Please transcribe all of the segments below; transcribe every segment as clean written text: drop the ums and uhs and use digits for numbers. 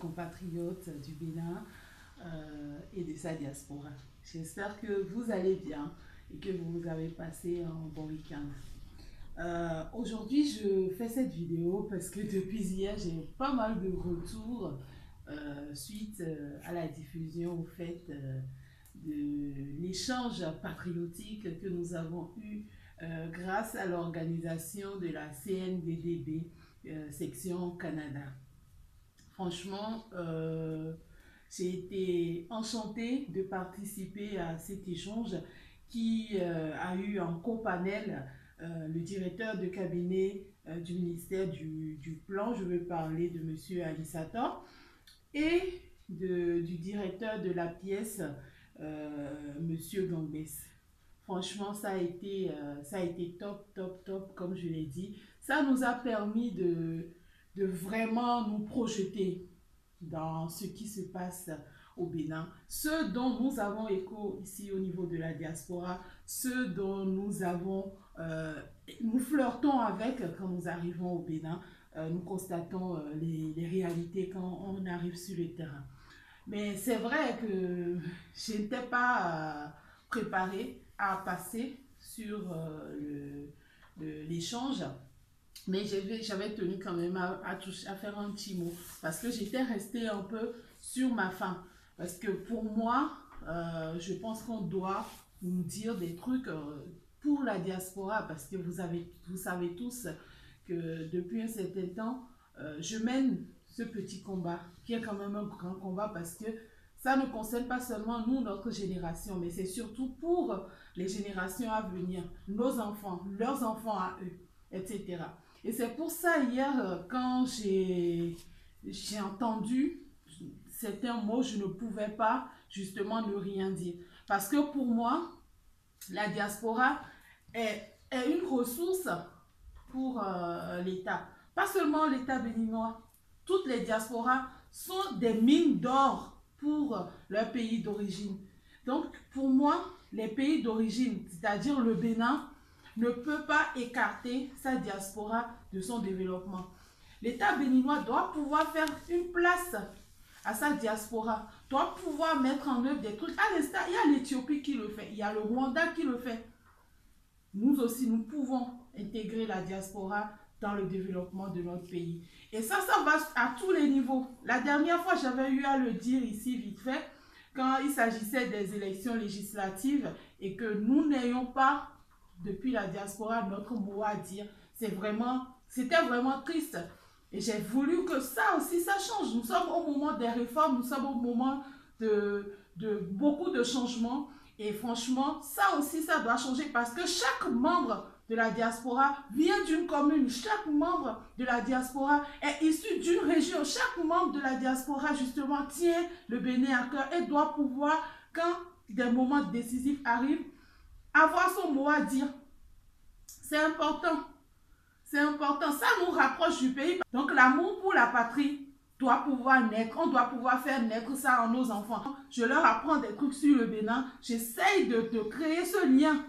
compatriotes du Bénin et de sa diaspora. J'espère que vous allez bien et que vous avez passé un bon week-end. Aujourd'hui, je fais cette vidéo parce que depuis hier, j'ai pas mal de retours suite à la diffusion au fait de l'échange patriotique que nous avons eu grâce à l'organisation de la CNDDB section Canada. Franchement, j'ai été enchantée de participer à cet échange qui a eu en co-panel le directeur de cabinet du ministère du Plan, je veux parler de M. Alissator, et du directeur de la pièce, M. Gambès. Franchement, ça a été top, comme je l'ai dit. Ça nous a permis de vraiment nous projeter dans ce qui se passe au Bénin, ce dont nous avons écho ici au niveau de la diaspora, ce dont nous flirtons avec quand nous arrivons au Bénin, nous constatons les réalités quand on arrive sur le terrain. Mais c'est vrai que je n'étais pas préparée à passer sur l'échange, mais j'avais tenu quand même à faire un petit mot parce que j'étais restée un peu sur ma faim. Parce que pour moi, je pense qu'on doit nous dire des trucs pour la diaspora, parce que vous savez tous que depuis un certain temps, je mène ce petit combat, qui est quand même un grand combat, parce que ça ne concerne pas seulement nous, notre génération, mais c'est surtout pour les générations à venir, nos enfants, leurs enfants à eux, etc. Et c'est pour ça, hier, quand j'ai entendu certains mots, je ne pouvais pas justement ne rien dire. Parce que pour moi, la diaspora est une ressource pour l'État. Pas seulement l'État béninois. Toutes les diasporas sont des mines d'or pour leur pays d'origine. Donc, pour moi, les pays d'origine, c'est-à-dire le Bénin, ne peut pas écarter sa diaspora de son développement. L'État béninois doit pouvoir faire une place à sa diaspora, doit pouvoir mettre en œuvre des trucs. À l'instant, il y a l'Éthiopie qui le fait, il y a le Rwanda qui le fait. Nous aussi, nous pouvons intégrer la diaspora dans le développement de notre pays. Et ça va à tous les niveaux. La dernière fois, j'avais eu à le dire ici vite fait, quand il s'agissait des élections législatives et que nous n'ayons pas, depuis la diaspora, notre mot à dire. C'était vraiment triste. Et j'ai voulu que ça aussi, ça change. Nous sommes au moment des réformes, nous sommes au moment de beaucoup de changements. Et franchement, ça aussi, ça doit changer parce que chaque membre de la diaspora vient d'une commune. Chaque membre de la diaspora est issu d'une région. Chaque membre de la diaspora, justement, tient le Bénin à cœur et doit pouvoir, quand des moments décisifs arrivent, avoir son mot à dire. C'est important. C'est important. Ça nous rapproche du pays. Donc, l'amour pour la patrie doit pouvoir naître. On doit pouvoir faire naître ça en nos enfants. Je leur apprends des trucs sur le Bénin. J'essaye de créer ce lien.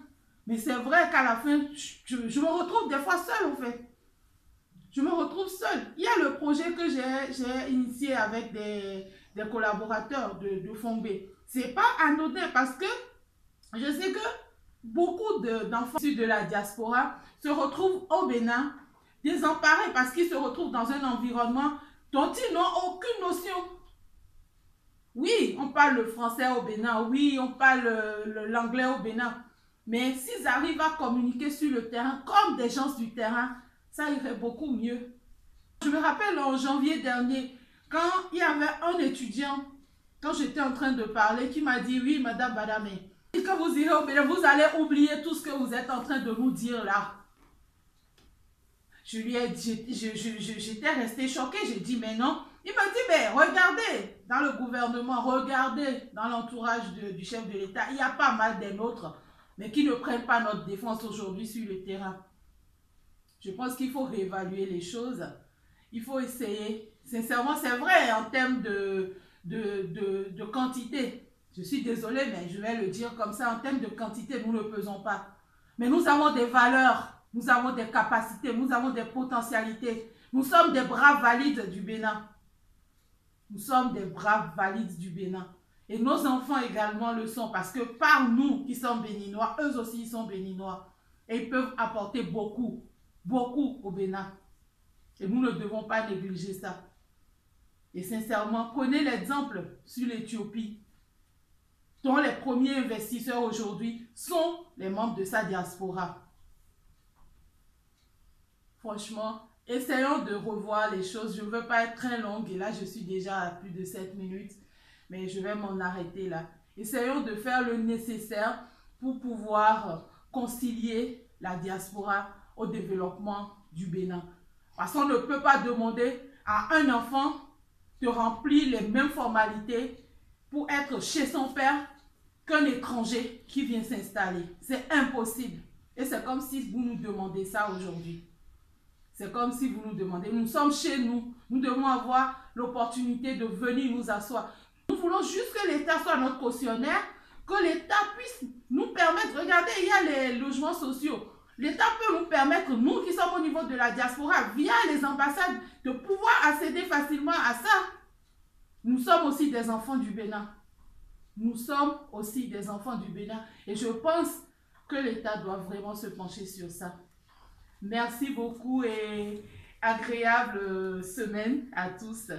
Mais c'est vrai qu'à la fin, je me retrouve des fois seule, en fait. Je me retrouve seule. Il y a le projet que j'ai initié avec des collaborateurs de Fongbé. C'est pas anodin parce que je sais que beaucoup d'enfants issus de la diaspora se retrouvent au Bénin désemparés parce qu'ils se retrouvent dans un environnement dont ils n'ont aucune notion. Oui, on parle le français au Bénin, oui, on parle l'anglais au Bénin, mais s'ils arrivent à communiquer sur le terrain comme des gens du terrain, ça irait beaucoup mieux. Je me rappelle en janvier dernier, quand il y avait un étudiant, quand j'étais en train de parler, qui m'a dit, oui, Madame Badamé, quand vous irez au Bénin, vous allez oublier tout ce que vous êtes en train de nous dire là. Je lui ai dit, j'étais restée choquée, j'ai dit, mais non. Il m'a dit, mais regardez dans le gouvernement, regardez dans l'entourage du chef de l'État, il y a pas mal des nôtres, mais qui ne prennent pas notre défense aujourd'hui sur le terrain. Je pense qu'il faut réévaluer les choses. Il faut essayer. Sincèrement, c'est vrai en termes de quantité. Je suis désolée, mais je vais le dire comme ça. En termes de quantité, nous ne pesons pas. Mais nous avons des valeurs, nous avons des capacités, nous avons des potentialités. Nous sommes des bras valides du Bénin. Nous sommes des braves valides du Bénin. Et nos enfants également le sont parce que par nous qui sommes béninois, eux aussi ils sont béninois. Et ils peuvent apporter beaucoup, beaucoup au Bénin. Et nous ne devons pas négliger ça. Et sincèrement, prenez l'exemple sur l'Éthiopie, dont les premiers investisseurs aujourd'hui sont les membres de sa diaspora. Franchement, essayons de revoir les choses. Je ne veux pas être très longue et là je suis déjà à plus de 7 minutes. Mais je vais m'en arrêter là. Essayons de faire le nécessaire pour pouvoir concilier la diaspora au développement du Bénin. Parce qu'on ne peut pas demander à un enfant de remplir les mêmes formalités pour être chez son père qu'un étranger qui vient s'installer. C'est impossible. Et c'est comme si vous nous demandez ça aujourd'hui. C'est comme si vous nous demandez, nous sommes chez nous, nous devons avoir l'opportunité de venir nous asseoir. Nous voulons juste que l'État soit notre cautionnaire, que l'État puisse nous permettre, regardez, il y a les logements sociaux. L'État peut nous permettre, nous qui sommes au niveau de la diaspora, via les ambassades, de pouvoir accéder facilement à ça. Nous sommes aussi des enfants du Bénin. Nous sommes aussi des enfants du Bénin. Et je pense que l'État doit vraiment se pencher sur ça. Merci beaucoup et agréable semaine à tous.